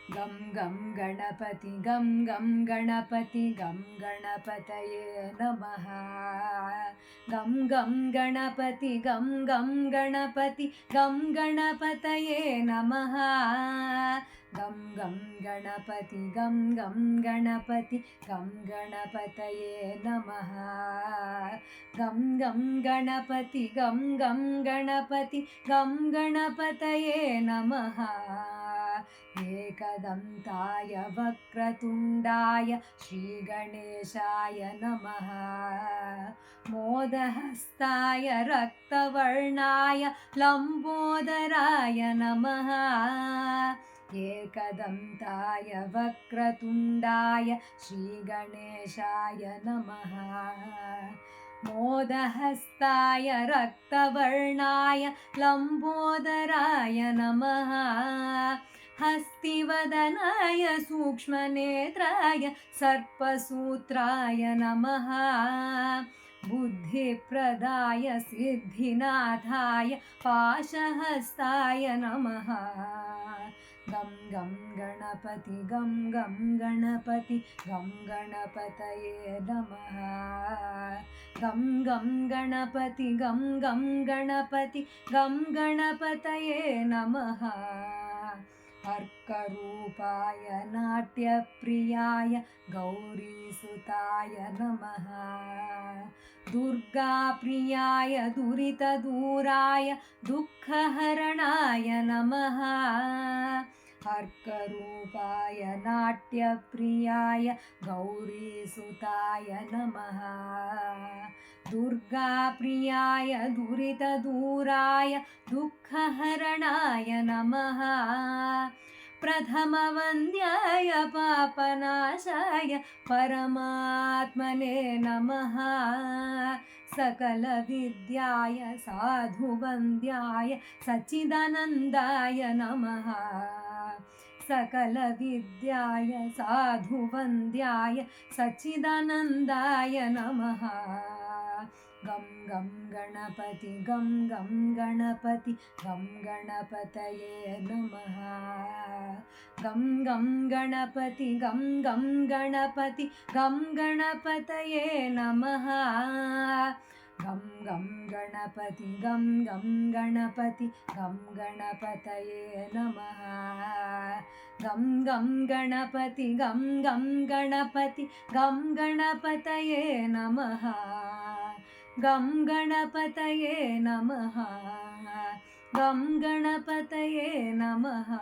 गं गं गणपति गं गं गणपति गं गणपतये नमः। गं गं गणपति गं गं गणपति गं गणपतये नमः। गं गं गणपति गं गं गणपति गं गणपतये नमः। गं गं गणपति गं गं गणपति गं गणपतये नमः। एकदन्ताय वक्रतुण्डाय श्रीगणेशाय नमः। मोदहस्ताय रक्तवर्णाय लम्बोदराय नमः। एकदन्ताय वक्रतुण्डाय श्रीगणेशाय नमः। मोदहस्ताय रक्तवर्णाय लम्बोदराय नमः। हस्तिवदनाय सूक्ष्मनेत्राय सर्पसूत्राय नमः। बुद्धिप्रदाय सिद्धिनाथाय पाशहस्ताय नमः। गं गं गणपति गं गं गणपति गं गणपतये नमः। गं गं गणपति गं गं गणपति गं गणपतये नमः। अर्करूपाय नाट्यप्रियाय गौरीसुताय नमः। दुर्गाप्रियाय दुरितदूराय दुःखहरणाय नमः। अर्करूपाय नाट्यप्रियाय गौरीसुताय नमः। दुर्गाप्रियाय दुरितदूराय दुःखहरणाय नमः। प्रथमवन्द्याय पापनाशाय परमात्मने नमः। सकलविद्याय साधुवन्द्याय सच्चिदानन्दाय नमः। सकलविद्याय साधुवन्द्याय सच्चिदानन्दाय नमः। गं गं गणपति गं गं गणपति गं गणपतये नमः। गं गं गणपति गं गं गणपति गं गणपतये नमः। गं गं गणपति गं गं गणपति गं गणपतये नमः। गं गं गणपति गं गं गणपति गं गणपतये नमः। गं गणपतये नमः। गं गणपतये नमः।